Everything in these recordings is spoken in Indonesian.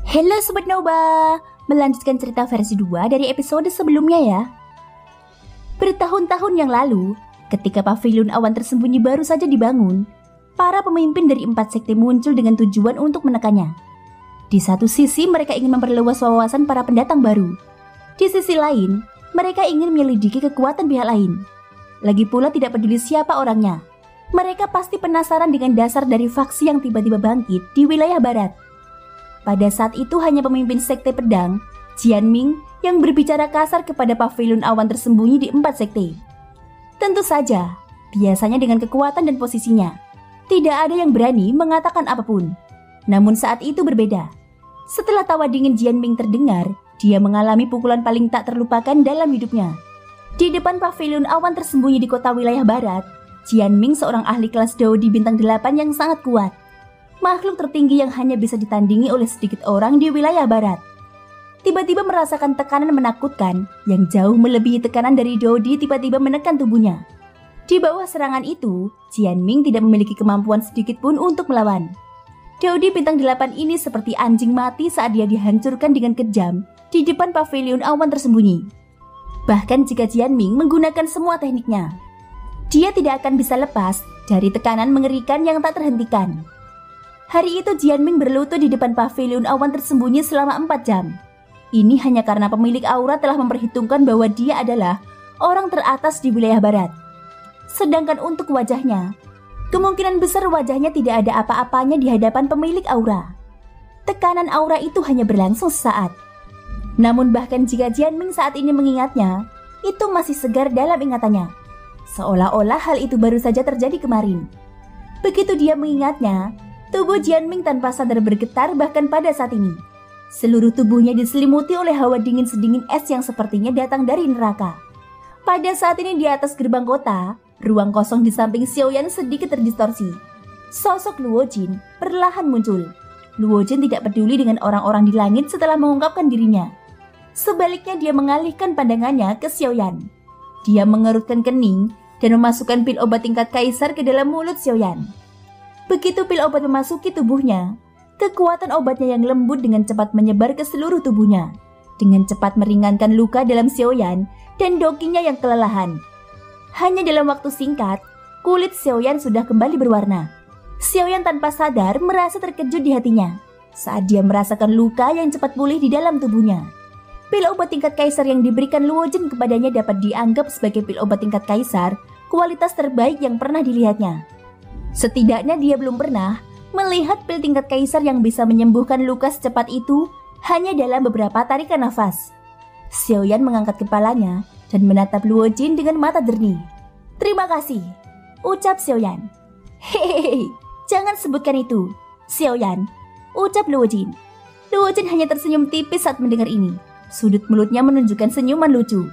Halo Sobat Noba, melanjutkan cerita versi 2 dari episode sebelumnya ya. Bertahun-tahun yang lalu, ketika pavilion awan tersembunyi baru saja dibangun, para pemimpin dari 4 sekte muncul dengan tujuan untuk menekannya. Di satu sisi mereka ingin memperluas wawasan para pendatang baru. Di sisi lain, mereka ingin menyelidiki kekuatan pihak lain. Lagi pula tidak peduli siapa orangnya. Mereka pasti penasaran dengan dasar dari faksi yang tiba-tiba bangkit di wilayah barat. Pada saat itu hanya pemimpin sekte pedang, Jianming, yang berbicara kasar kepada pavilion awan tersembunyi di 4 sekte. Tentu saja, biasanya dengan kekuatan dan posisinya, tidak ada yang berani mengatakan apapun. Namun saat itu berbeda. Setelah tawa dingin Jianming terdengar, dia mengalami pukulan paling tak terlupakan dalam hidupnya. Di depan pavilion awan tersembunyi di kota wilayah barat, Jianming seorang ahli kelas Dao di bintang 8 yang sangat kuat. Makhluk tertinggi yang hanya bisa ditandingi oleh sedikit orang di wilayah barat. Tiba-tiba merasakan tekanan menakutkan yang jauh melebihi tekanan dari Dodi tiba-tiba menekan tubuhnya. Di bawah serangan itu, Jianming tidak memiliki kemampuan sedikit pun untuk melawan. Dodi bintang 8 ini seperti anjing mati saat dia dihancurkan dengan kejam di depan pavilion awan tersembunyi. Bahkan jika Jianming menggunakan semua tekniknya, dia tidak akan bisa lepas dari tekanan mengerikan yang tak terhentikan. Hari itu Jianming berlutut di depan pavilion awan tersembunyi selama 4 jam. Ini hanya karena pemilik aura telah memperhitungkan bahwa dia adalah orang teratas di wilayah barat. Sedangkan untuk wajahnya, kemungkinan besar wajahnya tidak ada apa-apanya di hadapan pemilik aura. Tekanan aura itu hanya berlangsung sesaat. Namun bahkan jika Jianming saat ini mengingatnya, itu masih segar dalam ingatannya. Seolah-olah hal itu baru saja terjadi kemarin. Begitu dia mengingatnya, tubuh Jianming tanpa sadar bergetar bahkan pada saat ini. Seluruh tubuhnya diselimuti oleh hawa dingin sedingin es yang sepertinya datang dari neraka. Pada saat ini di atas gerbang kota, ruang kosong di samping Xiaoyan sedikit terdistorsi. Sosok Luo Jin perlahan muncul. Luo Jin tidak peduli dengan orang-orang di langit setelah mengungkapkan dirinya. Sebaliknya dia mengalihkan pandangannya ke Xiaoyan. Dia mengerutkan kening dan memasukkan pil obat tingkat kaisar ke dalam mulut Xiaoyan. Begitu pil obat memasuki tubuhnya, kekuatan obatnya yang lembut dengan cepat menyebar ke seluruh tubuhnya. Dengan cepat meringankan luka dalam Xiaoyan dan dokinya yang kelelahan. Hanya dalam waktu singkat, kulit Xiaoyan sudah kembali berwarna. Xiaoyan tanpa sadar merasa terkejut di hatinya saat dia merasakan luka yang cepat pulih di dalam tubuhnya. Pil obat tingkat kaisar yang diberikan Luo Jin kepadanya dapat dianggap sebagai pil obat tingkat kaisar kualitas terbaik yang pernah dilihatnya. Setidaknya dia belum pernah melihat pil tingkat kaisar yang bisa menyembuhkan luka secepat itu hanya dalam beberapa tarikan nafas. Xiaoyan mengangkat kepalanya dan menatap Luo Jin dengan mata jernih. "Terima kasih," ucap Xiaoyan. "Hehehe, jangan sebutkan itu, Xiaoyan," ucap Luo Jin. Luo Jin hanya tersenyum tipis saat mendengar ini. Sudut mulutnya menunjukkan senyuman lucu.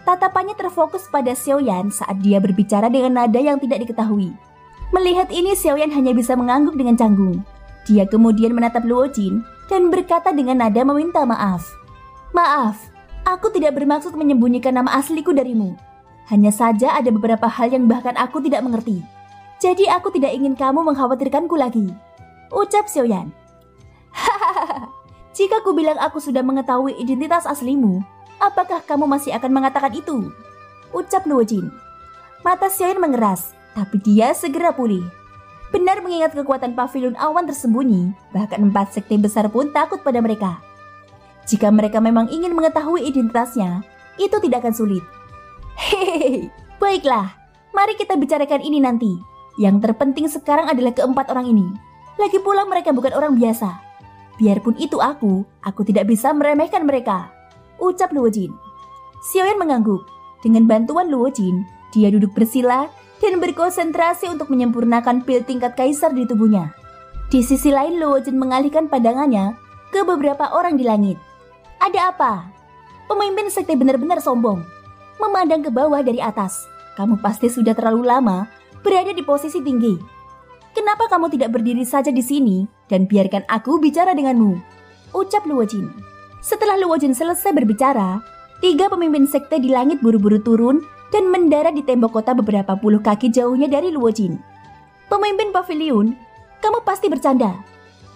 Tatapannya terfokus pada Xiaoyan saat dia berbicara dengan nada yang tidak diketahui. Melihat ini, Xiaoyan hanya bisa mengangguk dengan canggung. Dia kemudian menatap Luo Jin dan berkata dengan nada meminta maaf. "Maaf, aku tidak bermaksud menyembunyikan nama asliku darimu. Hanya saja ada beberapa hal yang bahkan aku tidak mengerti. Jadi aku tidak ingin kamu mengkhawatirkanku lagi," ucap Xiaoyan. "Hahaha. Jika ku bilang aku sudah mengetahui identitas aslimu, apakah kamu masih akan mengatakan itu?" ucap Luo Jin. Mata Xiaoyan mengeras, tapi dia segera pulih. Benar mengingat kekuatan pavilion awan tersembunyi, bahkan 4 sekte besar pun takut pada mereka. Jika mereka memang ingin mengetahui identitasnya, itu tidak akan sulit. "Hehehe, baiklah, mari kita bicarakan ini nanti. Yang terpenting sekarang adalah keempat orang ini. Lagi pula mereka bukan orang biasa. Biarpun itu aku tidak bisa meremehkan mereka," ucap Luo Jin. Xiaoyan mengangguk. Dengan bantuan Luo Jin, dia duduk bersila dan berkonsentrasi untuk menyempurnakan pil tingkat kaisar di tubuhnya. Di sisi lain, Luo Jin mengalihkan pandangannya ke beberapa orang di langit. "Ada apa? Pemimpin sekte benar-benar sombong. Memandang ke bawah dari atas. Kamu pasti sudah terlalu lama berada di posisi tinggi. Kenapa kamu tidak berdiri saja di sini dan biarkan aku bicara denganmu?" ucap Luo Jin. Setelah Luo Jin selesai berbicara, 3 pemimpin sekte di langit buru-buru turun dan mendarat di tembok kota beberapa puluh kaki jauhnya dari Luo Jin. "Pemimpin pavilion, kamu pasti bercanda.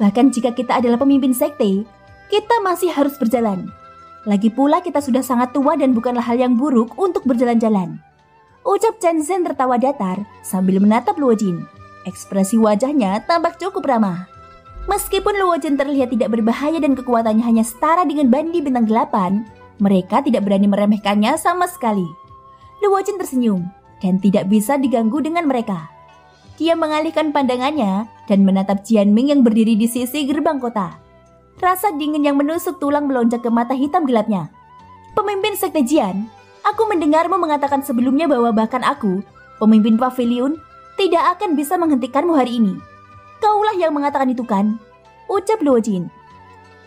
Bahkan jika kita adalah pemimpin sekte, Kita masih harus berjalan. Lagi pula kita sudah sangat tua dan bukanlah hal yang buruk untuk berjalan-jalan. Ucap Chen Zhen tertawa datar sambil menatap Luo Jin. Ekspresi wajahnya tampak cukup ramah. Meskipun Luo Jin terlihat tidak berbahaya dan kekuatannya hanya setara dengan Bandi Bintang 8, mereka tidak berani meremehkannya sama sekali. Luo Jin tersenyum dan tidak bisa diganggu dengan mereka. Dia mengalihkan pandangannya dan menatap Jianming yang berdiri di sisi gerbang kota. Rasa dingin yang menusuk tulang melonjak ke mata hitam gelapnya. Pemimpin Sekte Jian, aku mendengarmu mengatakan sebelumnya bahwa bahkan aku, pemimpin pavilion, tidak akan bisa menghentikanmu hari ini. Kaulah yang mengatakan itu kan? Ucap Luo Jin.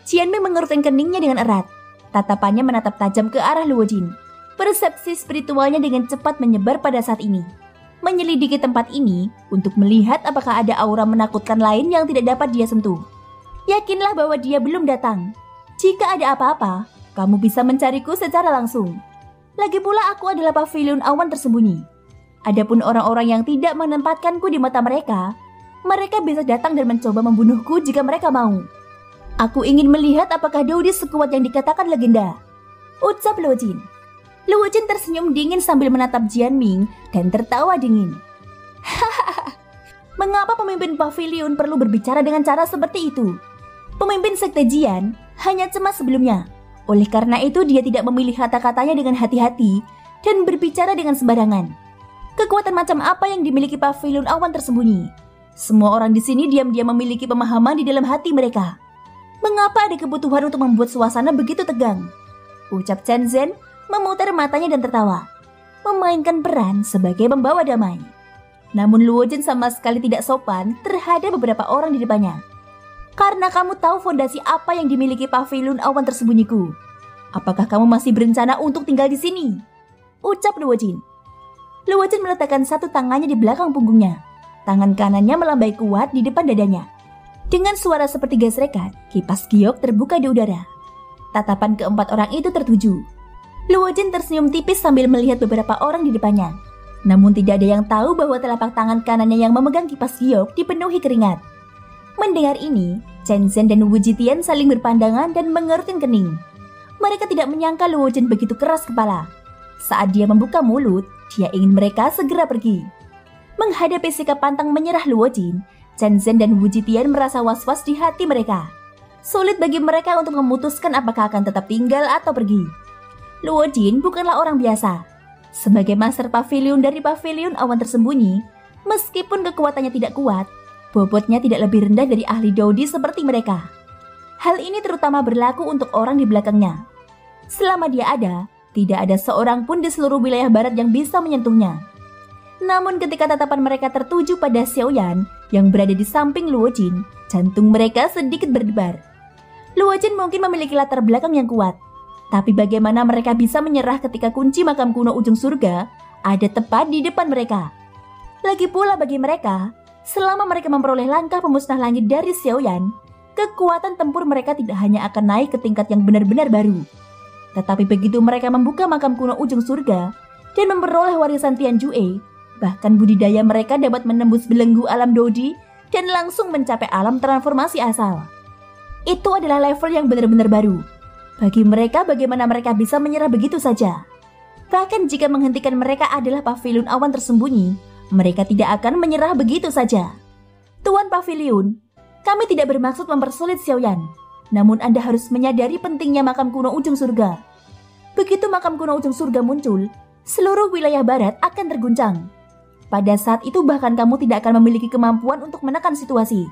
Jianming mengerutkan keningnya dengan erat. Tatapannya menatap tajam ke arah Luo Jin. Persepsi spiritualnya dengan cepat menyebar pada saat ini. Menyelidiki tempat ini untuk melihat apakah ada aura menakutkan lain yang tidak dapat dia sentuh. Yakinlah bahwa dia belum datang. Jika ada apa-apa, kamu bisa mencariku secara langsung. Lagi pula aku adalah pavilion awan tersembunyi. Adapun orang-orang yang tidak menempatkanku di mata mereka, mereka bisa datang dan mencoba membunuhku jika mereka mau. Aku ingin melihat apakah Dodi sekuat yang dikatakan legenda. Ucap Luo Jin. Luo Jin tersenyum dingin sambil menatap Jianming dan tertawa dingin. Mengapa pemimpin pavilion perlu berbicara dengan cara seperti itu? Pemimpin Sekte Jian hanya cemas sebelumnya. Oleh karena itu dia tidak memilih kata-katanya dengan hati-hati dan berbicara dengan sembarangan. Kekuatan macam apa yang dimiliki pavilion awan tersembunyi? Semua orang di sini diam-diam memiliki pemahaman di dalam hati mereka. Mengapa ada kebutuhan untuk membuat suasana begitu tegang? Ucap Chen Zhen memutar matanya dan tertawa. Memainkan peran sebagai pembawa damai. Namun Luo Jin sama sekali tidak sopan terhadap beberapa orang di depannya. Karena kamu tahu fondasi apa yang dimiliki pavilion awan tersembunyiku. Apakah kamu masih berencana untuk tinggal di sini? Ucap Luo Jin. Luo Jin meletakkan satu tangannya di belakang punggungnya. Tangan kanannya melambai kuat di depan dadanya. Dengan suara seperti gesrekat, kipas giok terbuka di udara. Tatapan keempat orang itu tertuju. Luo Jin tersenyum tipis sambil melihat beberapa orang di depannya. Namun tidak ada yang tahu bahwa telapak tangan kanannya yang memegang kipas giok dipenuhi keringat. Mendengar ini, Chen Zhen dan Wu Jitian saling berpandangan dan mengerutkan kening. Mereka tidak menyangka Luo Jin begitu keras kepala. Saat dia membuka mulut, dia ingin mereka segera pergi. Menghadapi sikap pantang menyerah Luo Jin, Chen Zhen dan Wu Jitian merasa was-was di hati mereka. Sulit bagi mereka untuk memutuskan apakah akan tetap tinggal atau pergi. Luo Jin bukanlah orang biasa. Sebagai master pavilion dari pavilion awan tersembunyi, meskipun kekuatannya tidak kuat, bobotnya tidak lebih rendah dari ahli Dodi seperti mereka. Hal ini terutama berlaku untuk orang di belakangnya. Selama dia ada, tidak ada seorang pun di seluruh wilayah barat yang bisa menyentuhnya. Namun ketika tatapan mereka tertuju pada Xiaoyan yang berada di samping Luo Jin, jantung mereka sedikit berdebar. Luo Jin mungkin memiliki latar belakang yang kuat, tapi bagaimana mereka bisa menyerah ketika kunci makam kuno ujung surga ada tepat di depan mereka? Lagi pula bagi mereka, selama mereka memperoleh langkah pemusnah langit dari Xiaoyan, kekuatan tempur mereka tidak hanya akan naik ke tingkat yang benar-benar baru. Tetapi begitu mereka membuka makam kuno ujung surga dan memperoleh warisan Tian Jue, bahkan budidaya mereka dapat menembus belenggu alam Dodi dan langsung mencapai alam transformasi asal. Itu adalah level yang benar-benar baru. Bagi mereka, bagaimana mereka bisa menyerah begitu saja? Bahkan jika menghentikan mereka adalah pavilion awan tersembunyi, mereka tidak akan menyerah begitu saja. Tuan Pavilion, kami tidak bermaksud mempersulit Xiaoyan. Namun Anda harus menyadari pentingnya makam kuno ujung surga. Begitu makam kuno ujung surga muncul, seluruh wilayah barat akan terguncang. Pada saat itu bahkan kamu tidak akan memiliki kemampuan untuk menekan situasi.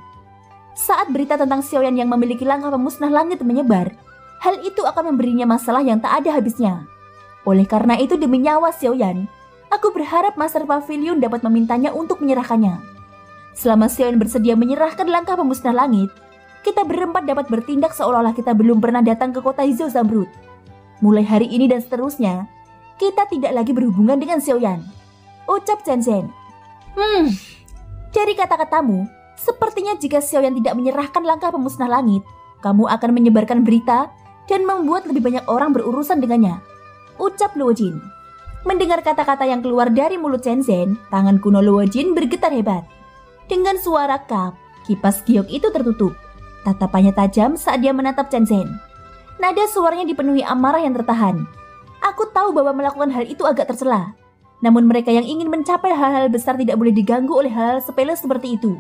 Saat berita tentang Xiaoyan yang memiliki langkah pemusnah langit menyebar, hal itu akan memberinya masalah yang tak ada habisnya. Oleh karena itu demi nyawa Xiaoyan, aku berharap Master Pavilion dapat memintanya untuk menyerahkannya. Selama Xiaoyan bersedia menyerahkan langkah pemusnah langit, kita berempat dapat bertindak seolah-olah kita belum pernah datang ke kota Hijau Zamrud. Mulai hari ini dan seterusnya, kita tidak lagi berhubungan dengan Xiaoyan. Ucap Chen Zhen. Dari kata-katamu, sepertinya jika Xiaoyan tidak menyerahkan langkah pemusnah langit, kamu akan menyebarkan berita dan membuat lebih banyak orang berurusan dengannya. Ucap Luo Jin. Mendengar kata-kata yang keluar dari mulut Chen Zhen, tangan kuno Luo Jin bergetar hebat. Dengan suara kap, kipas giok itu tertutup. Tatapannya tajam saat dia menatap Chen Zhen. Nada suaranya dipenuhi amarah yang tertahan. Aku tahu bahwa melakukan hal itu agak tercela. Namun mereka yang ingin mencapai hal-hal besar tidak boleh diganggu oleh hal-hal sepele seperti itu.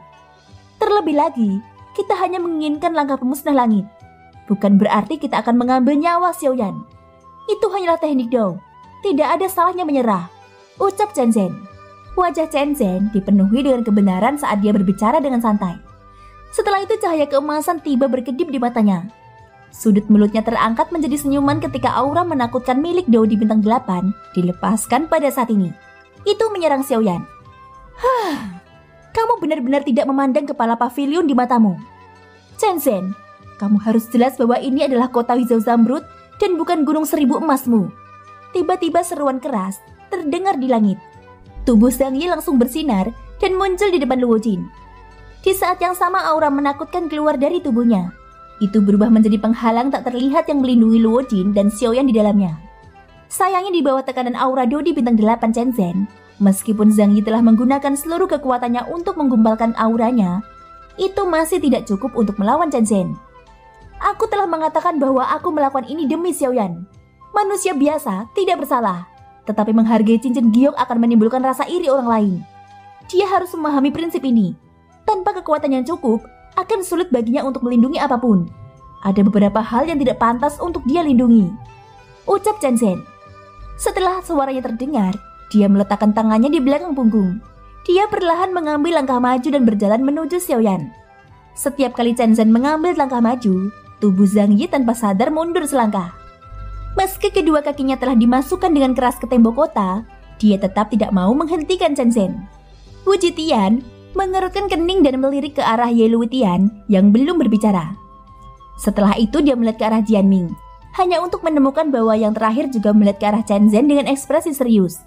Terlebih lagi, kita hanya menginginkan langkah pemusnah langit. Bukan berarti kita akan mengambil nyawa Xiaoyan. Itu hanyalah teknik Dao. Tidak ada salahnya menyerah, ucap Chen Zhen. Wajah Chen Zhen dipenuhi dengan kebenaran saat dia berbicara dengan santai. Setelah itu cahaya keemasan tiba berkedip di matanya. Sudut mulutnya terangkat menjadi senyuman ketika aura menakutkan milik Dao di bintang 8 dilepaskan pada saat ini. Itu menyerang Xiaoyan. Kamu benar-benar tidak memandang kepala pavilion di matamu. Chen Zhen, kamu harus jelas bahwa ini adalah kota hijau zamrud dan bukan gunung 1000 emasmu. Tiba-tiba seruan keras terdengar di langit. Tubuh Zhang Yi langsung bersinar dan muncul di depan Luo Jin. Di saat yang sama aura menakutkan keluar dari tubuhnya. Itu berubah menjadi penghalang tak terlihat yang melindungi Luo Jin dan Xiaoyan di dalamnya. Sayangnya di bawah tekanan aura Do di bintang 8 Chen Zhen, meskipun Zhang Yi telah menggunakan seluruh kekuatannya untuk menggumbalkan auranya, itu masih tidak cukup untuk melawan Chen Zhen. Aku telah mengatakan bahwa aku melakukan ini demi Xiaoyan. Manusia biasa tidak bersalah, tetapi menghargai cincin giok akan menimbulkan rasa iri orang lain. Dia harus memahami prinsip ini. Tanpa kekuatan yang cukup, akan sulit baginya untuk melindungi apapun. Ada beberapa hal yang tidak pantas untuk dia lindungi, ucap Chen Zhen. Setelah suaranya terdengar, dia meletakkan tangannya di belakang punggung. Dia perlahan mengambil langkah maju dan berjalan menuju Xiaoyan. Setiap kali Chen Zhen mengambil langkah maju, tubuh Zhang Yi tanpa sadar mundur selangkah. Meski kedua kakinya telah dimasukkan dengan keras ke tembok kota, dia tetap tidak mau menghentikan Chen Zhen. Wu Jitian mengerutkan kening dan melirik ke arah Ye Luitian yang belum berbicara. Setelah itu dia melihat ke arah Jianming, hanya untuk menemukan bahwa yang terakhir juga melihat ke arah Chen Zhen dengan ekspresi serius.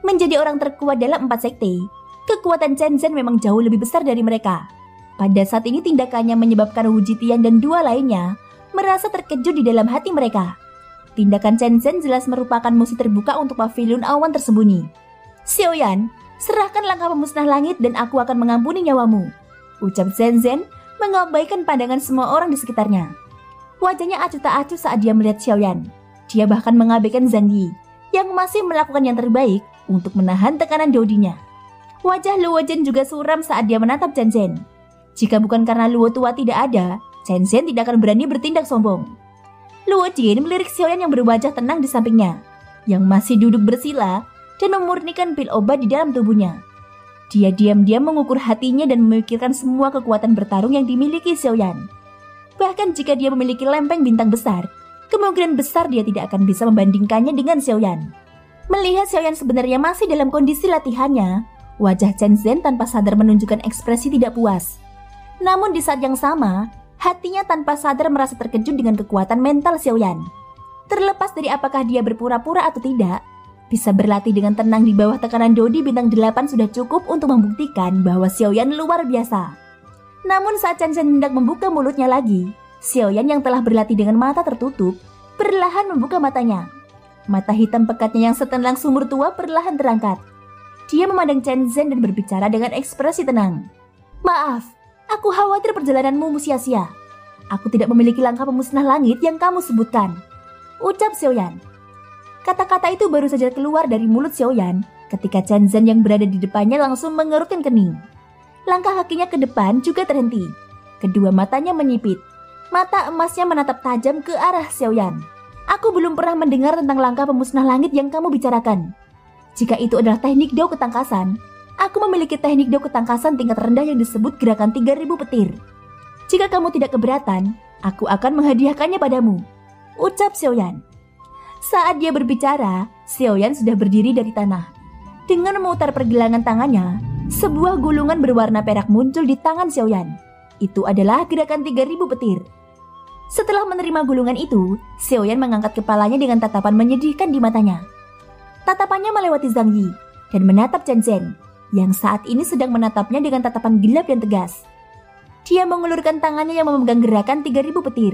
Menjadi orang terkuat dalam 4 sekte, kekuatan Chen Zhen memang jauh lebih besar dari mereka. Pada saat ini tindakannya menyebabkan Wu Jitian dan dua lainnya merasa terkejut di dalam hati mereka. Tindakan Chen Zhen jelas merupakan musuh terbuka untuk pavilion awan tersembunyi. Xiaoyan, serahkan langkah pemusnah langit dan aku akan mengampuni nyawamu, ucap Chen Zhen mengabaikan pandangan semua orang di sekitarnya. Wajahnya acuh tak acuh saat dia melihat Xiaoyan. Dia bahkan mengabaikan Zhang Yi yang masih melakukan yang terbaik untuk menahan tekanan dodinya. Wajah Luo Jin juga suram saat dia menatap Chen Zhen. Jika bukan karena Luo tua tidak ada, Chen Zhen tidak akan berani bertindak sombong. Luo Jin melirik Xiaoyan yang berwajah tenang di sampingnya, yang masih duduk bersila dan memurnikan pil obat di dalam tubuhnya. Dia diam-diam mengukur hatinya dan memikirkan semua kekuatan bertarung yang dimiliki Xiaoyan. Bahkan jika dia memiliki lempeng bintang besar, kemungkinan besar dia tidak akan bisa membandingkannya dengan Xiaoyan. Melihat Xiaoyan sebenarnya masih dalam kondisi latihannya, wajah Chen Zhen tanpa sadar menunjukkan ekspresi tidak puas. Namun di saat yang sama, hatinya tanpa sadar merasa terkejut dengan kekuatan mental Xiaoyan. Terlepas dari apakah dia berpura-pura atau tidak, bisa berlatih dengan tenang di bawah tekanan Dodi bintang 8 sudah cukup untuk membuktikan bahwa Xiaoyan luar biasa. Namun saat Chen Zhen hendak membuka mulutnya lagi, Xiaoyan yang telah berlatih dengan mata tertutup, perlahan membuka matanya. Mata hitam pekatnya yang setenang sumur tua perlahan terangkat. Dia memandang Chen Zhen dan berbicara dengan ekspresi tenang. Maaf, aku khawatir perjalananmu sia-sia. Aku tidak memiliki langkah pemusnah langit yang kamu sebutkan, ucap Xiaoyan. Kata-kata itu baru saja keluar dari mulut Xiaoyan ketika Chen Zhen yang berada di depannya langsung mengerutkan kening. Langkah kakinya ke depan juga terhenti. Kedua matanya menyipit. Mata emasnya menatap tajam ke arah Xiaoyan. Aku belum pernah mendengar tentang langkah pemusnah langit yang kamu bicarakan. Jika itu adalah teknik Dao ketangkasan, aku memiliki teknik Dao ketangkasan tingkat rendah yang disebut gerakan 3000 petir. Jika kamu tidak keberatan, aku akan menghadiahkannya padamu, ucap Xiaoyan. Saat dia berbicara, Xiaoyan sudah berdiri dari tanah. Dengan memutar pergelangan tangannya, sebuah gulungan berwarna perak muncul di tangan Xiaoyan. Itu adalah gerakan 3000 petir. Setelah menerima gulungan itu, Xiaoyan mengangkat kepalanya dengan tatapan menyedihkan di matanya. Tatapannya melewati Zhang Yi dan menatap Chen Zhen, yang saat ini sedang menatapnya dengan tatapan gelap dan tegas. Dia mengulurkan tangannya yang memegang gerakan 3000 petir.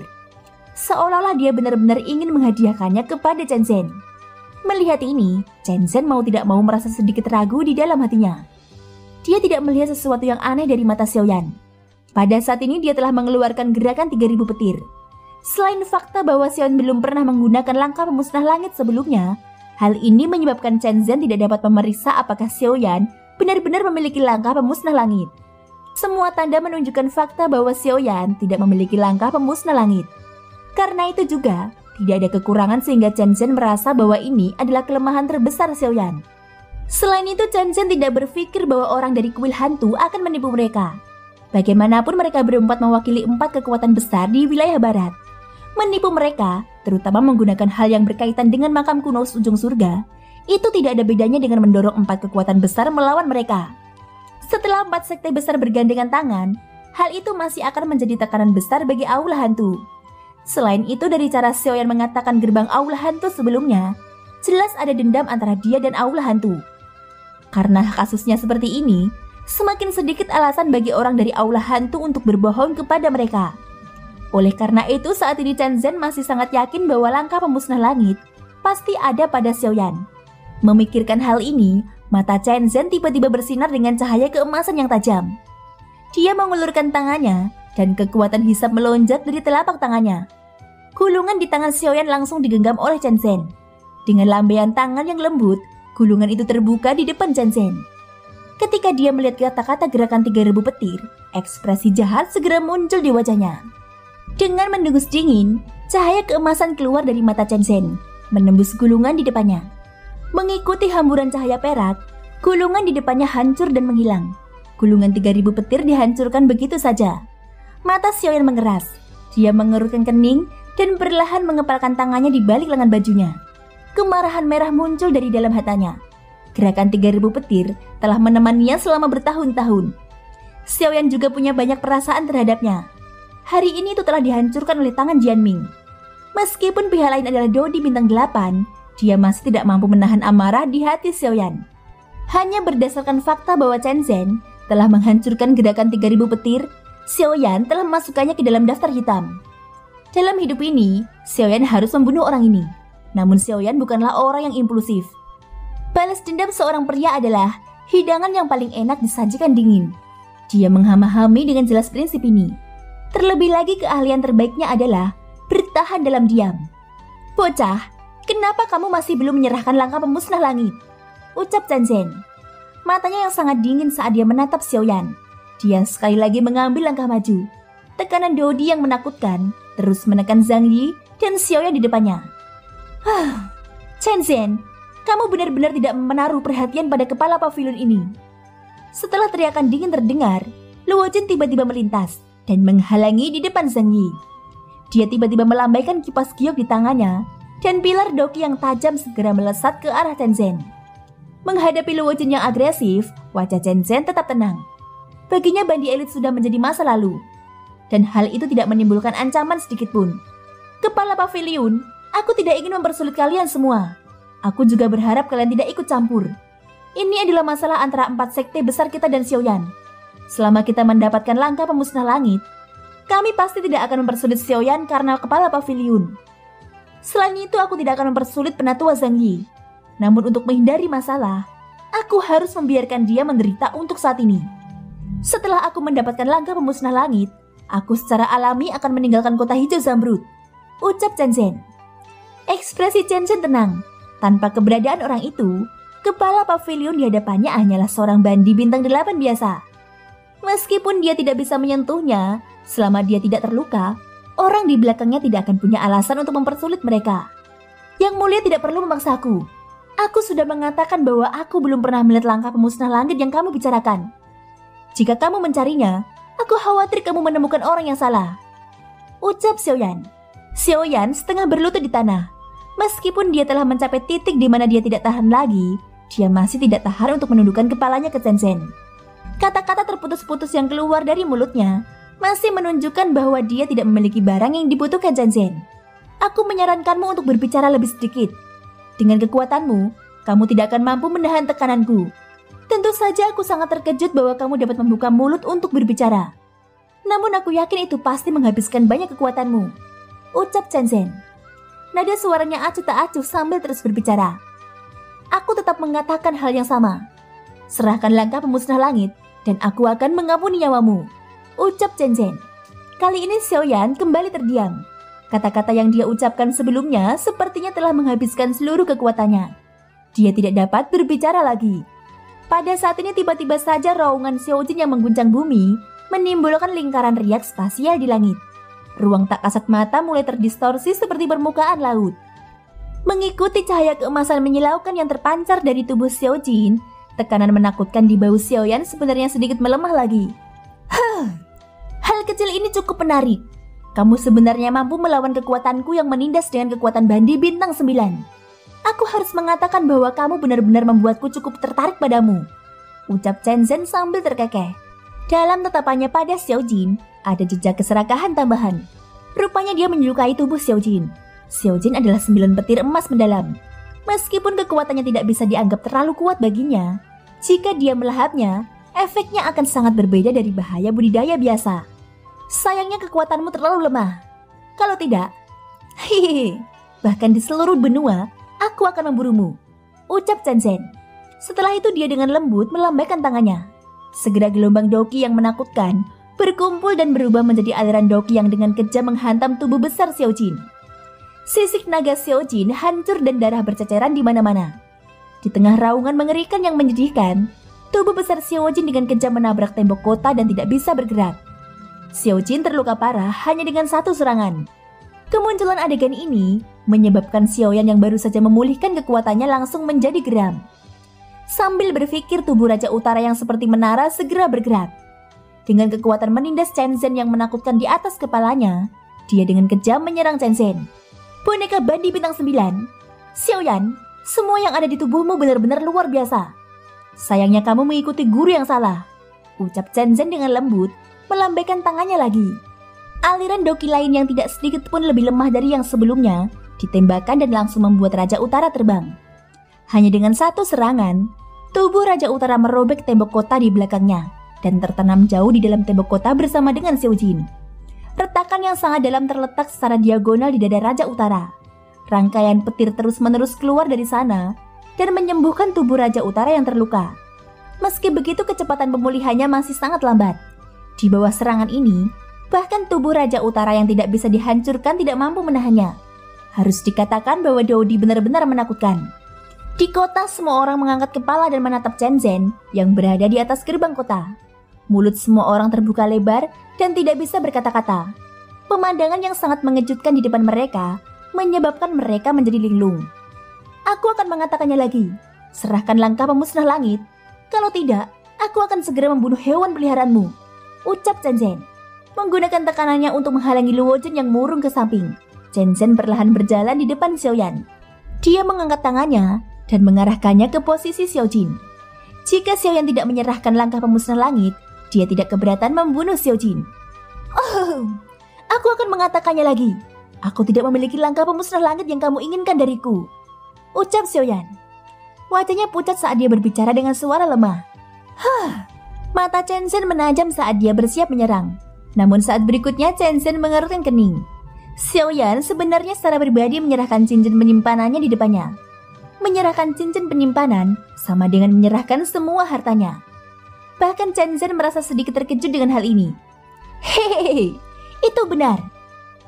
Seolah-olah dia benar-benar ingin menghadiahkannya kepada Chen Zhen. Melihat ini, Chen Zhen mau tidak mau merasa sedikit ragu di dalam hatinya. Dia tidak melihat sesuatu yang aneh dari mata Xiaoyan. Pada saat ini dia telah mengeluarkan gerakan 3000 petir. Selain fakta bahwa Xiaoyan belum pernah menggunakan langkah pemusnah langit sebelumnya, hal ini menyebabkan Chen Zhen tidak dapat memeriksa apakah Xiaoyan benar-benar memiliki langkah pemusnah langit. Semua tanda menunjukkan fakta bahwa Xiaoyan tidak memiliki langkah pemusnah langit. Karena itu juga, tidak ada kekurangan sehingga Chen Zhen merasa bahwa ini adalah kelemahan terbesar Xiaoyan. Selain itu, Chen Zhen tidak berpikir bahwa orang dari kuil hantu akan menipu mereka. Bagaimanapun mereka berempat mewakili 4 kekuatan besar di wilayah barat. Menipu mereka, terutama menggunakan hal yang berkaitan dengan makam kuno ujung surga, itu tidak ada bedanya dengan mendorong 4 kekuatan besar melawan mereka. Setelah 4 sekte besar bergandengan tangan, hal itu masih akan menjadi tekanan besar bagi Aula Hantu. Selain itu, dari cara Xiaoyan mengatakan gerbang Aula Hantu sebelumnya, jelas ada dendam antara dia dan Aula Hantu. Karena kasusnya seperti ini, semakin sedikit alasan bagi orang dari Aula Hantu untuk berbohong kepada mereka. Oleh karena itu, saat ini Chen Zhen masih sangat yakin bahwa langkah pemusnah langit pasti ada pada Xiaoyan. Memikirkan hal ini, mata Chen Zhen tiba-tiba bersinar dengan cahaya keemasan yang tajam. Dia mengulurkan tangannya, dan kekuatan hisap melonjak dari telapak tangannya. Gulungan di tangan Xiaoyan langsung digenggam oleh Chen Zhen. Dengan lambaian tangan yang lembut, gulungan itu terbuka di depan Chen Zhen. Ketika dia melihat kata-kata gerakan 3000 petir, ekspresi jahat segera muncul di wajahnya. Dengan mendengus dingin, cahaya keemasan keluar dari mata Chen Zhen, menembus gulungan di depannya. Mengikuti hamburan cahaya perak, gulungan di depannya hancur dan menghilang. Gulungan 3000 petir dihancurkan begitu saja. Mata Xiaoyan mengeras. Dia mengerutkan kening dan perlahan mengepalkan tangannya di balik lengan bajunya. Kemarahan merah muncul dari dalam hatanya. Gerakan 3000 petir telah menemaninya selama bertahun-tahun. Xiaoyan juga punya banyak perasaan terhadapnya. Hari ini itu telah dihancurkan oleh tangan Jianming. Meskipun pihak lain adalah Dodi bintang 8, dia masih tidak mampu menahan amarah di hati Xiaoyan. Hanya berdasarkan fakta bahwa Chen Zhen telah menghancurkan gerakan 3000 petir, Xiaoyan telah memasukkannya ke dalam daftar hitam. Dalam hidup ini, Xiaoyan harus membunuh orang ini. Namun Xiaoyan bukanlah orang yang impulsif. Balas dendam seorang pria adalah hidangan yang paling enak disajikan dingin. Dia menghama-hami dengan jelas prinsip ini. Terlebih lagi keahlian terbaiknya adalah bertahan dalam diam. Bocah, kenapa kamu masih belum menyerahkan langkah pemusnah langit? Ucap Chen Zhen. Matanya yang sangat dingin saat dia menatap Xiaoyan. Dia sekali lagi mengambil langkah maju. Tekanan Dodi yang menakutkan terus menekan Zhang Yi dan Xiaoyan di depannya. Chen Zhen, kamu benar-benar tidak menaruh perhatian pada kepala pavilion ini. Setelah teriakan dingin terdengar, Luo Jin tiba-tiba melintas dan menghalangi di depan Zhang Yi. Dia tiba-tiba melambaikan kipas giok di tangannya dan pilar doki yang tajam segera melesat ke arah Chen Zhen. Menghadapi Luo Jin yang agresif, wajah Chen Zhen tetap tenang. Baginya bandi elit sudah menjadi masa lalu, dan hal itu tidak menimbulkan ancaman sedikitpun. Kepala pavilion, aku tidak ingin mempersulit kalian semua. Aku juga berharap kalian tidak ikut campur. Ini adalah masalah antara 4 sekte besar kita dan Xiaoyan. Selama kita mendapatkan langkah pemusnah langit, kami pasti tidak akan mempersulit Xiaoyan karena kepala pavilion. Selain itu, aku tidak akan mempersulit penatua Zhang Yi. Namun untuk menghindari masalah, aku harus membiarkan dia menderita untuk saat ini. Setelah aku mendapatkan langkah pemusnah langit, aku secara alami akan meninggalkan kota hijau Zamrud. Ucap Chen Zhen. Ekspresi Chen Zhen tenang. Tanpa keberadaan orang itu, kepala pavilion di hadapannya hanyalah seorang bandi bintang 8 biasa. Meskipun dia tidak bisa menyentuhnya, selama dia tidak terluka, orang di belakangnya tidak akan punya alasan untuk mempersulit mereka. Yang mulia tidak perlu memaksaku. Aku sudah mengatakan bahwa aku belum pernah melihat langkah pemusnah langit yang kamu bicarakan. Jika kamu mencarinya, aku khawatir kamu menemukan orang yang salah. Ucap Xiaoyan. Xiaoyan setengah berlutut di tanah. Meskipun dia telah mencapai titik di mana dia tidak tahan lagi, dia masih tidak tahan untuk menundukkan kepalanya ke Chen Zhen. Kata-kata terputus-putus yang keluar dari mulutnya masih menunjukkan bahwa dia tidak memiliki barang yang dibutuhkan Chen Zhen. Aku menyarankanmu untuk berbicara lebih sedikit. Dengan kekuatanmu, kamu tidak akan mampu menahan tekananku. Tentu saja aku sangat terkejut bahwa kamu dapat membuka mulut untuk berbicara. Namun aku yakin itu pasti menghabiskan banyak kekuatanmu. Ucap Chen Zhen. Nada suaranya acuh tak acuh sambil terus berbicara. Aku tetap mengatakan hal yang sama. Serahkan langkah pemusnah langit dan aku akan mengampuni nyawamu. ucap Chen Zhen. Kali ini Xiaoyan kembali terdiam. Kata-kata yang dia ucapkan sebelumnya sepertinya telah menghabiskan seluruh kekuatannya. Dia tidak dapat berbicara lagi. Pada saat ini tiba-tiba saja raungan Xiaojin yang mengguncang bumi menimbulkan lingkaran riak spasial di langit. Ruang tak kasat mata mulai terdistorsi seperti permukaan laut. Mengikuti cahaya keemasan menyilaukan yang terpancar dari tubuh Xiaojin, tekanan menakutkan di bahu Xiaoyan sebenarnya sedikit melemah lagi. Hal kecil ini cukup menarik. Kamu sebenarnya mampu melawan kekuatanku yang menindas dengan kekuatan Bandi Bintang 9. Aku harus mengatakan bahwa kamu benar-benar membuatku cukup tertarik padamu, ucap Chen Zhen sambil terkekeh. Dalam tatapannya pada Xiaojin, ada jejak keserakahan tambahan. Rupanya dia menyukai tubuh Xiaojin. Xiaojin adalah 9 petir emas mendalam. Meskipun kekuatannya tidak bisa dianggap terlalu kuat baginya, jika dia melahapnya, efeknya akan sangat berbeda dari bahaya budidaya biasa. Sayangnya kekuatanmu terlalu lemah. Kalau tidak, bahkan di seluruh benua, aku akan memburumu, ucap Chen Zhen. Setelah itu dia dengan lembut melambaikan tangannya. Segera gelombang doki yang menakutkan berkumpul dan berubah menjadi aliran doki yang dengan kejam menghantam tubuh besar Xiaojin. Sisik naga Xiaojin hancur dan darah berceceran di mana-mana. Di tengah raungan mengerikan yang menyedihkan, tubuh besar Xiaojin dengan kejam menabrak tembok kota dan tidak bisa bergerak. Xiaojin terluka parah hanya dengan satu serangan. Kemunculan adegan ini menyebabkan Xiaoyan yang baru saja memulihkan kekuatannya langsung menjadi geram. Sambil berpikir, tubuh Raja Utara yang seperti menara segera bergerak. Dengan kekuatan menindas Chen Zhen yang menakutkan di atas kepalanya, dia dengan kejam menyerang Chen Zhen. Boneka Bandi Bintang 9, Xiaoyan, semua yang ada di tubuhmu benar-benar luar biasa. Sayangnya kamu mengikuti guru yang salah, ucap Chen Zhen dengan lembut, melambaikan tangannya lagi. Aliran doki lain yang tidak sedikit pun lebih lemah dari yang sebelumnya ditembakkan dan langsung membuat Raja Utara terbang. Hanya dengan satu serangan, tubuh Raja Utara merobek tembok kota di belakangnya dan tertanam jauh di dalam tembok kota bersama dengan Xiaojin. Retakan yang sangat dalam terletak secara diagonal di dada Raja Utara. Rangkaian petir terus-menerus keluar dari sana dan menyembuhkan tubuh Raja Utara yang terluka. Meski begitu, kecepatan pemulihannya masih sangat lambat. Di bawah serangan ini, bahkan tubuh Raja Utara yang tidak bisa dihancurkan tidak mampu menahannya. Harus dikatakan bahwa Dodi benar-benar menakutkan. Di kota, semua orang mengangkat kepala dan menatap Chen Zhen yang berada di atas gerbang kota. Mulut semua orang terbuka lebar dan tidak bisa berkata-kata. Pemandangan yang sangat mengejutkan di depan mereka menyebabkan mereka menjadi linglung. Aku akan mengatakannya lagi. Serahkan langkah pemusnah langit. Kalau tidak, aku akan segera membunuh hewan peliharaanmu, ucap Chen Zhen. Menggunakan tekanannya untuk menghalangi Luo Jun yang murung ke samping, Chen Zhen perlahan berjalan di depan Xiaoyan. Dia mengangkat tangannya dan mengarahkannya ke posisi Xiaojin. Jika Xiaoyan tidak menyerahkan langkah pemusnah langit, dia tidak keberatan membunuh Xiaojin. Aku akan mengatakannya lagi. Aku tidak memiliki langkah pemusnah langit yang kamu inginkan dariku, ucap Xiaoyan. Wajahnya pucat saat dia berbicara dengan suara lemah. Mata Chen Zhen menajam saat dia bersiap menyerang. Namun saat berikutnya Chen Zhen mengerutkan kening. Xiaoyan sebenarnya secara pribadi menyerahkan cincin penyimpanannya di depannya. Menyerahkan cincin penyimpanan sama dengan menyerahkan semua hartanya. Bahkan Chen Zhen merasa sedikit terkejut dengan hal ini. Hehehe, itu benar.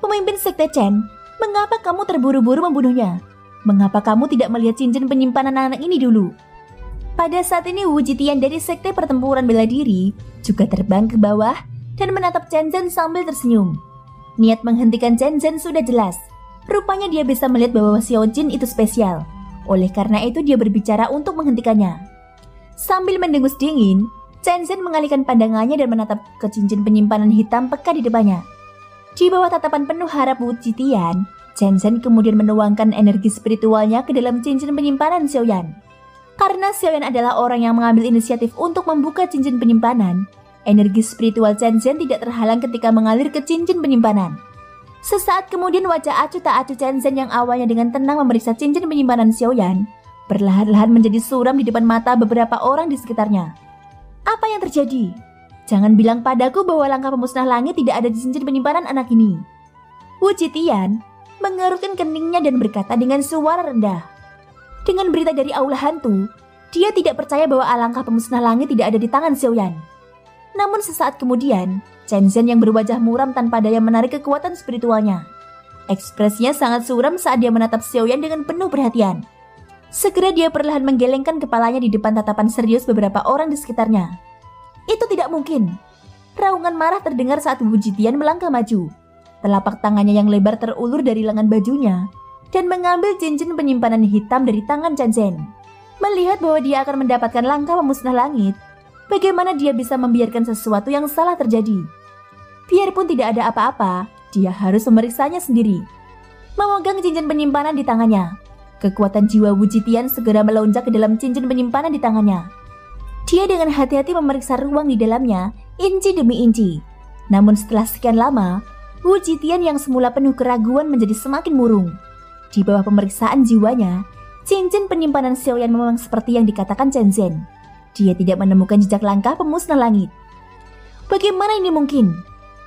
Pemimpin Sekte Chen, mengapa kamu terburu-buru membunuhnya? Mengapa kamu tidak melihat cincin penyimpanan anak ini dulu? Pada saat ini Wu Jitian dari Sekte Pertempuran Bela Diri juga terbang ke bawah dan menatap Chen Zhen sambil tersenyum. Niat menghentikan Chen Zhen sudah jelas. Rupanya dia bisa melihat bahwa Xiaojin itu spesial. Oleh karena itu dia berbicara untuk menghentikannya. Sambil mendengus dingin, Chen Zhen mengalihkan pandangannya dan menatap ke cincin penyimpanan hitam peka di depannya. Di bawah tatapan penuh harap Wu Jitian, Chen Zhen kemudian menuangkan energi spiritualnya ke dalam cincin penyimpanan Xiaoyan. Karena Xiaoyan adalah orang yang mengambil inisiatif untuk membuka cincin penyimpanan, energi spiritual Chen Zhen tidak terhalang ketika mengalir ke cincin penyimpanan. Sesaat kemudian wajah acuh tak acuh Chen Zhen yang awalnya dengan tenang memeriksa cincin penyimpanan Xiaoyan, perlahan-lahan menjadi suram di depan mata beberapa orang di sekitarnya. Apa yang terjadi? Jangan bilang padaku bahwa langkah pemusnah langit tidak ada di cincin penyimpanan anak ini. Wu Jitian mengerutkan keningnya dan berkata dengan suara rendah. Dengan berita dari aula hantu, dia tidak percaya bahwa alangkah pemusnah langit tidak ada di tangan Xiaoyan. Namun sesaat kemudian, Chen Zhen yang berwajah muram tanpa daya menarik kekuatan spiritualnya. Ekspresinya sangat suram saat dia menatap Xiaoyan dengan penuh perhatian. Segera dia perlahan menggelengkan kepalanya di depan tatapan serius beberapa orang di sekitarnya. Itu tidak mungkin. Raungan marah terdengar saat Wu Jitian melangkah maju. Telapak tangannya yang lebar terulur dari lengan bajunya dan mengambil cincin penyimpanan hitam dari tangan Chen Zhen. Melihat bahwa dia akan mendapatkan langkah pemusnah langit, bagaimana dia bisa membiarkan sesuatu yang salah terjadi? Biarpun tidak ada apa-apa, dia harus memeriksanya sendiri. Memegang cincin penyimpanan di tangannya, kekuatan jiwa Wu Jitian segera melonjak ke dalam cincin penyimpanan di tangannya. Dia dengan hati-hati memeriksa ruang di dalamnya, inci demi inci. Namun setelah sekian lama, Wu Jitian yang semula penuh keraguan menjadi semakin murung. Di bawah pemeriksaan jiwanya, cincin penyimpanan Xiaoyan memang seperti yang dikatakan Chen Zhen. Dia tidak menemukan jejak langkah pemusnah langit. Bagaimana ini mungkin?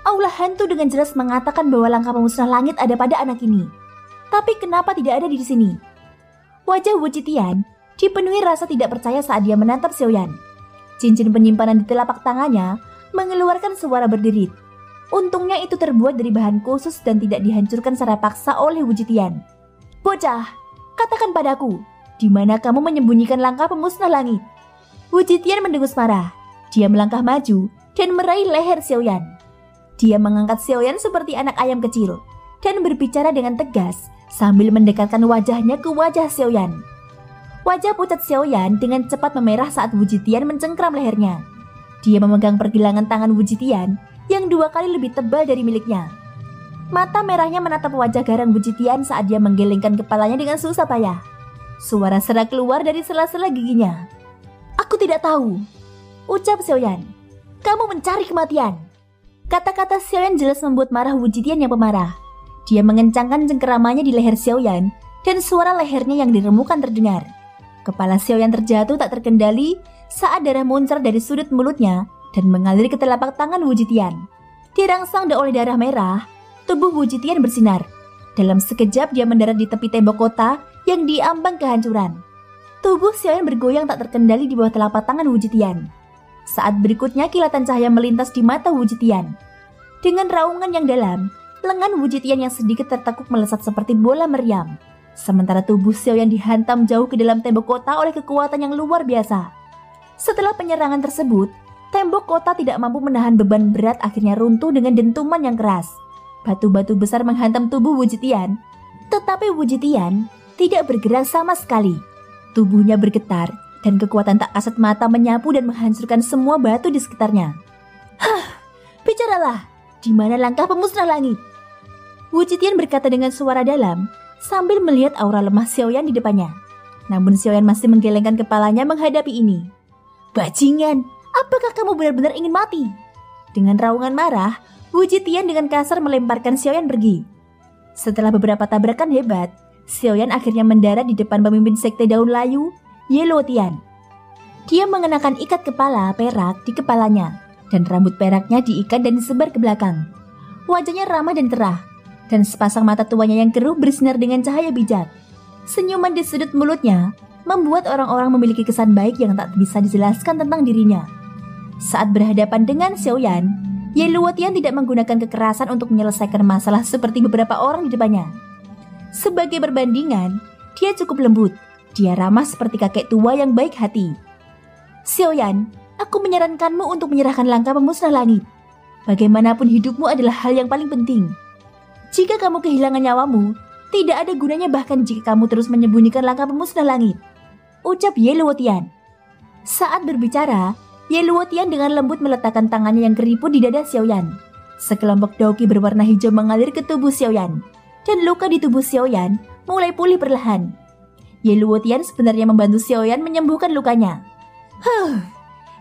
Aula hantu dengan jelas mengatakan bahwa langkah pemusnah langit ada pada anak ini. Tapi kenapa tidak ada di sini? Wajah Wu Jitian dipenuhi rasa tidak percaya saat dia menatap Xiaoyan. Cincin penyimpanan di telapak tangannya mengeluarkan suara berderit. Untungnya itu terbuat dari bahan khusus dan tidak dihancurkan secara paksa oleh Wu Jitian. Bocah, katakan padaku, di mana kamu menyembunyikan langkah pemusnah langit? Wu Jitian mendengus marah. Dia melangkah maju dan meraih leher Xiaoyan. Dia mengangkat Xiaoyan seperti anak ayam kecil dan berbicara dengan tegas sambil mendekatkan wajahnya ke wajah Xiaoyan. Wajah pucat Xiaoyan dengan cepat memerah saat Wu Jitian mencengkram lehernya. Dia memegang pergelangan tangan Wu Jitian yang 2 kali lebih tebal dari miliknya. Mata merahnya menatap wajah garang Wu Jitian saat dia menggelengkan kepalanya dengan susah payah. Suara serak keluar dari sela-sela giginya. Aku tidak tahu, ucap Xiaoyan. Kamu mencari kematian. Kata-kata Xiaoyan jelas membuat marah Wu Jitian yang pemarah. Dia mengencangkan cengkeramannya di leher Xiaoyan dan suara lehernya yang diremukan terdengar. Kepala Xiaoyan terjatuh tak terkendali saat darah muncrat dari sudut mulutnya dan mengalir ke telapak tangan Wu Jitian. Dirangsang oleh darah merah, tubuh Wu Jitian bersinar. Dalam sekejap dia mendarat di tepi tembok kota yang diambang kehancuran. Tubuh Xiaoyan bergoyang tak terkendali di bawah telapak tangan Wu Jitian. Saat berikutnya kilatan cahaya melintas di mata Wu Jitian. Dengan raungan yang dalam, lengan Wu Jitian yang sedikit tertekuk melesat seperti bola meriam. Sementara tubuh Xiaoyan dihantam jauh ke dalam tembok kota oleh kekuatan yang luar biasa. Setelah penyerangan tersebut, tembok kota tidak mampu menahan beban berat akhirnya runtuh dengan dentuman yang keras. Batu-batu besar menghantam tubuh Wu Jitian, tetapi Wu Jitian tidak bergerak sama sekali. Tubuhnya bergetar dan kekuatan tak kasat mata menyapu dan menghancurkan semua batu di sekitarnya. Bicaralah, di mana langkah pemusnah langit? Wu Jitian berkata dengan suara dalam sambil melihat aura lemah Xiaoyan di depannya. Namun Xiaoyan masih menggelengkan kepalanya menghadapi ini. Bajingan, apakah kamu benar-benar ingin mati? Dengan raungan marah, Wu Jitian dengan kasar melemparkan Xiaoyan pergi. Setelah beberapa tabrakan hebat, Xiaoyan akhirnya mendarat di depan pemimpin sekte daun layu, Ye Luotian. Dia mengenakan ikat kepala perak di kepalanya dan rambut peraknya diikat dan disebar ke belakang. Wajahnya ramah dan cerah, dan sepasang mata tuanya yang keruh bersinar dengan cahaya bijak. Senyuman di sudut mulutnya membuat orang-orang memiliki kesan baik yang tak bisa dijelaskan tentang dirinya. Saat berhadapan dengan Xiaoyan, Ye Luotian tidak menggunakan kekerasan untuk menyelesaikan masalah seperti beberapa orang di depannya. Sebagai perbandingan, dia cukup lembut. Dia ramah seperti kakek tua yang baik hati. Xiaoyan, aku menyarankanmu untuk menyerahkan langkah pemusnah langit. Bagaimanapun hidupmu adalah hal yang paling penting. Jika kamu kehilangan nyawamu, tidak ada gunanya bahkan jika kamu terus menyembunyikan langkah pemusnah langit, ucap Ye Luotian. Saat berbicara, Ye Luotian dengan lembut meletakkan tangannya yang keriput di dada Xiaoyan. Sekelompok dauki berwarna hijau mengalir ke tubuh Xiaoyan, dan luka di tubuh Xiaoyan mulai pulih perlahan. Ye Luotian sebenarnya membantu Xiaoyan menyembuhkan lukanya.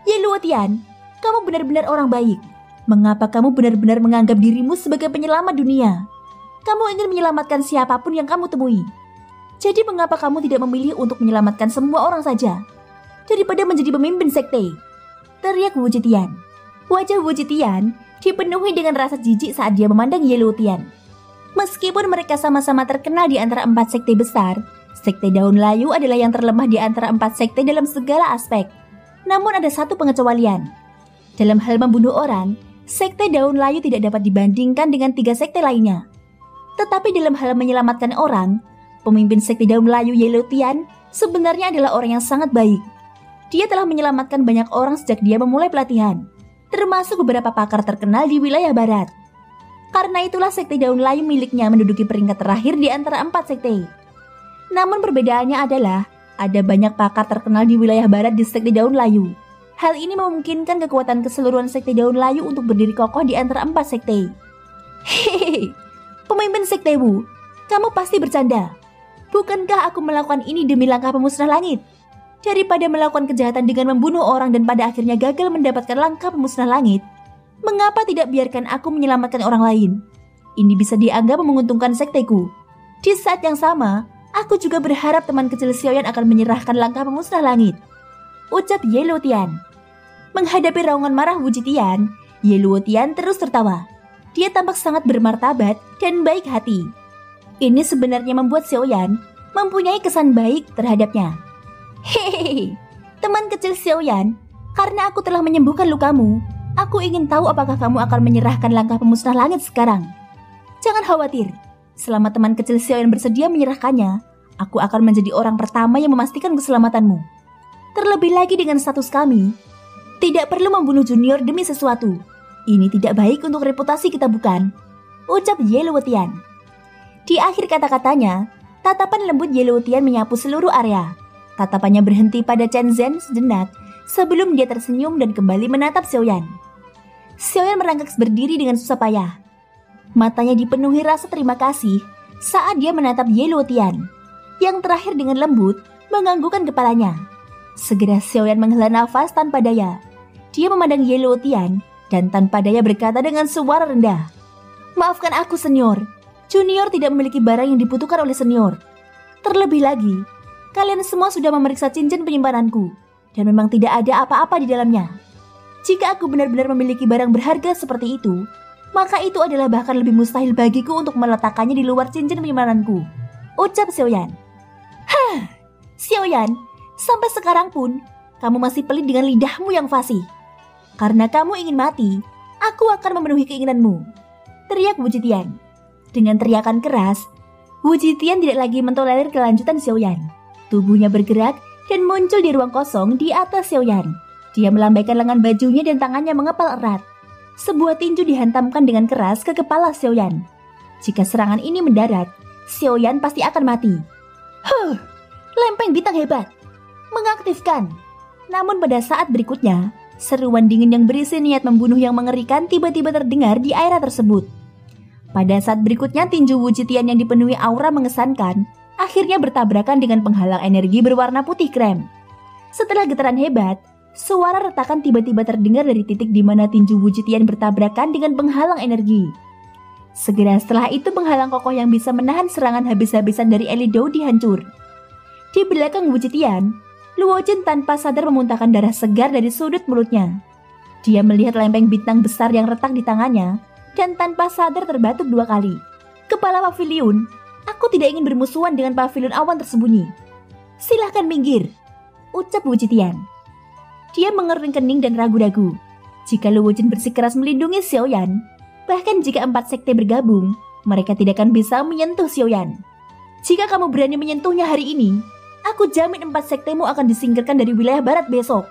Ye Luotian, kamu benar-benar orang baik. Mengapa kamu benar-benar menganggap dirimu sebagai penyelamat dunia? Kamu ingin menyelamatkan siapapun yang kamu temui. Jadi mengapa kamu tidak memilih untuk menyelamatkan semua orang saja, daripada menjadi pemimpin sekte? Teriak Wu Jitian. Wajah Wu Jitian dipenuhi dengan rasa jijik saat dia memandang Ye Luotian. Meskipun mereka sama-sama terkenal di antara 4 sekte besar, sekte daun layu adalah yang terlemah di antara 4 sekte dalam segala aspek. Namun ada satu pengecualian. Dalam hal membunuh orang, sekte Daun Layu tidak dapat dibandingkan dengan 3 sekte lainnya. Tetapi dalam hal menyelamatkan orang, pemimpin sekte Daun Layu Yellow Tian sebenarnya adalah orang yang sangat baik. Dia telah menyelamatkan banyak orang sejak dia memulai pelatihan, termasuk beberapa pakar terkenal di wilayah barat. Karena itulah sekte Daun Layu miliknya menduduki peringkat terakhir di antara 4 sekte. Namun perbedaannya adalah, ada banyak pakar terkenal di wilayah barat di sekte Daun Layu. Hal ini memungkinkan kekuatan keseluruhan sekte Daun Layu untuk berdiri kokoh di antara 4 sekte. Hehehe, pemimpin sekte Wu, kamu pasti bercanda. Bukankah aku melakukan ini demi langkah pemusnah langit? Daripada melakukan kejahatan dengan membunuh orang dan pada akhirnya gagal mendapatkan langkah pemusnah langit, mengapa tidak biarkan aku menyelamatkan orang lain? Ini bisa dianggap menguntungkan sekteku. Di saat yang sama, aku juga berharap teman kecil Xiaoyan akan menyerahkan langkah pemusnah langit, ucap Ye Luotian. Menghadapi raungan marah Wu Jitian, Ye Luotian terus tertawa. Dia tampak sangat bermartabat dan baik hati. Ini sebenarnya membuat Xiaoyan mempunyai kesan baik terhadapnya. Hehehe, teman kecil Xiaoyan, karena aku telah menyembuhkan lukamu, aku ingin tahu apakah kamu akan menyerahkan langkah pemusnah langit sekarang. Jangan khawatir, selama teman kecil Xiaoyan bersedia menyerahkannya, aku akan menjadi orang pertama yang memastikan keselamatanmu. Terlebih lagi dengan status kami, tidak perlu membunuh junior demi sesuatu. Ini tidak baik untuk reputasi kita, bukan? Ucap Ye Luotian. Di akhir kata-katanya, tatapan lembut Ye Luotian menyapu seluruh area. Tatapannya berhenti pada Chen Zhen sejenak sebelum dia tersenyum dan kembali menatap Xiaoyan. Xiaoyan merangkak berdiri dengan susah payah. Matanya dipenuhi rasa terima kasih saat dia menatap Ye Luotian, yang terakhir dengan lembut menganggukkan kepalanya. Segera Xiaoyan menghela nafas tanpa daya. Dia memandang Ye Luotian dan tanpa daya berkata dengan suara rendah, "Maafkan aku, senior. Junior tidak memiliki barang yang dibutuhkan oleh senior. Terlebih lagi, kalian semua sudah memeriksa cincin penyimpananku, dan memang tidak ada apa-apa di dalamnya. Jika aku benar-benar memiliki barang berharga seperti itu, maka itu adalah bahkan lebih mustahil bagiku untuk meletakkannya di luar cincin penyimpananku," ucap Xiaoyan. "Hah, Xiaoyan, sampai sekarang pun, kamu masih pelit dengan lidahmu yang fasih. Karena kamu ingin mati, aku akan memenuhi keinginanmu," teriak Wu Jitian. Dengan teriakan keras, Wu Jitian tidak lagi mentolerir kelanjutan Xiaoyan. Tubuhnya bergerak dan muncul di ruang kosong di atas Xiaoyan. Dia melambaikan lengan bajunya dan tangannya mengepal erat. Sebuah tinju dihantamkan dengan keras ke kepala Xiaoyan. Jika serangan ini mendarat, Xiaoyan pasti akan mati. Lempeng bintang hebat. Mengaktifkan. Namun pada saat berikutnya, seruan dingin yang berisi niat membunuh yang mengerikan tiba-tiba terdengar di area tersebut. Pada saat berikutnya, tinju Wu Jitian yang dipenuhi aura mengesankan akhirnya bertabrakan dengan penghalang energi berwarna putih krem. Setelah getaran hebat, suara retakan tiba-tiba terdengar dari titik di mana tinju Wu Jitian bertabrakan dengan penghalang energi. Segera setelah itu, penghalang kokoh yang bisa menahan serangan habis-habisan dari Elidou dihancur. Di belakang Wu Jitian, Luo Jin tanpa sadar memuntahkan darah segar dari sudut mulutnya. Dia melihat lempeng bintang besar yang retak di tangannya dan tanpa sadar terbatuk 2 kali. "Kepala paviliun, aku tidak ingin bermusuhan dengan paviliun awan tersembunyi. Silahkan minggir," ucap Wu Jitian. Dia mengerling kening dan ragu-ragu. Jika Luo Jin bersikeras melindungi Xiaoyan, bahkan jika 4 sekte bergabung, mereka tidak akan bisa menyentuh Xiaoyan. "Jika kamu berani menyentuhnya hari ini, aku jamin 4 sektemu akan disingkirkan dari wilayah barat besok,"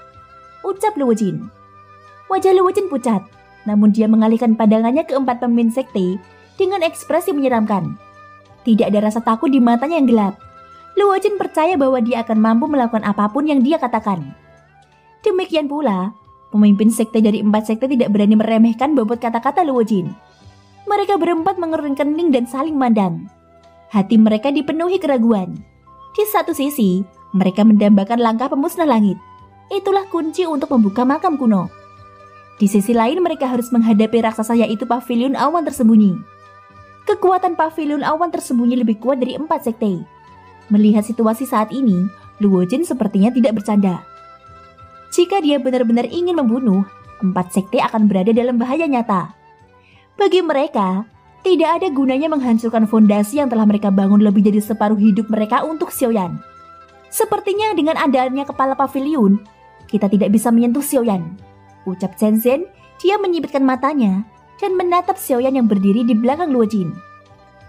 ucap Luo Jin. Wajah Luo Jin pucat, namun dia mengalihkan pandangannya ke 4 pemimpin sekte dengan ekspresi menyeramkan. Tidak ada rasa takut di matanya yang gelap. Luo Jin percaya bahwa dia akan mampu melakukan apapun yang dia katakan. Demikian pula, pemimpin sekte dari 4 sekte tidak berani meremehkan bobot kata-kata Luo Jin. Mereka berempat mengerling kening dan saling mandang. Hati mereka dipenuhi keraguan. Di satu sisi, mereka mendambakan langkah pemusnah langit. Itulah kunci untuk membuka makam kuno. Di sisi lain, mereka harus menghadapi raksasa yaitu paviliun awan tersembunyi. Kekuatan paviliun awan tersembunyi lebih kuat dari 4 sekte. Melihat situasi saat ini, Luo Jin sepertinya tidak bercanda. Jika dia benar-benar ingin membunuh, 4 sekte akan berada dalam bahaya nyata. Bagi mereka, tidak ada gunanya menghancurkan fondasi yang telah mereka bangun lebih dari separuh hidup mereka untuk Xiaoyan. Sepertinya dengan adanya kepala paviliun, kita tidak bisa menyentuh Xiaoyan. Ucap Shenzhen, dia menyipitkan matanya dan menatap Xiaoyan yang berdiri di belakang Luo Jin.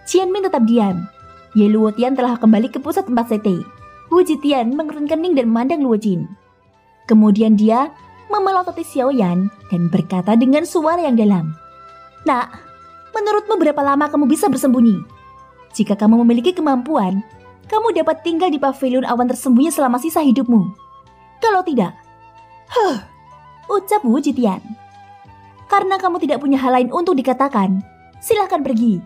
Qianmin tetap diam. Ye Luotian telah kembali ke pusat tempat sekte. Wu Jitian mengerutkan kening dan memandang Luo Jin. Kemudian dia memelototi Xiaoyan dan berkata dengan suara yang dalam. Nak, menurutmu berapa lama kamu bisa bersembunyi? Jika kamu memiliki kemampuan, kamu dapat tinggal di pavilion awan tersembunyi selama sisa hidupmu. Kalau tidak, ucap Wu Jitian. Karena kamu tidak punya hal lain untuk dikatakan, silahkan pergi.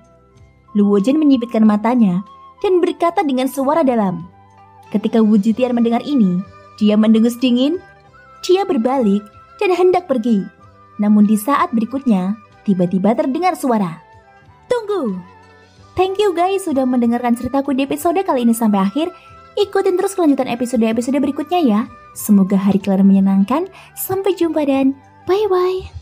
Luo Jin menyipitkan matanya dan berkata dengan suara dalam. Ketika Wu Jitian mendengar ini, dia mendengus dingin, dia berbalik dan hendak pergi. Namun di saat berikutnya, tiba-tiba terdengar suara. Tunggu! Thank you guys sudah mendengarkan ceritaku di episode kali ini sampai akhir. Ikutin terus kelanjutan episode-episode berikutnya ya. Semoga hari kalian menyenangkan. Sampai jumpa dan bye-bye.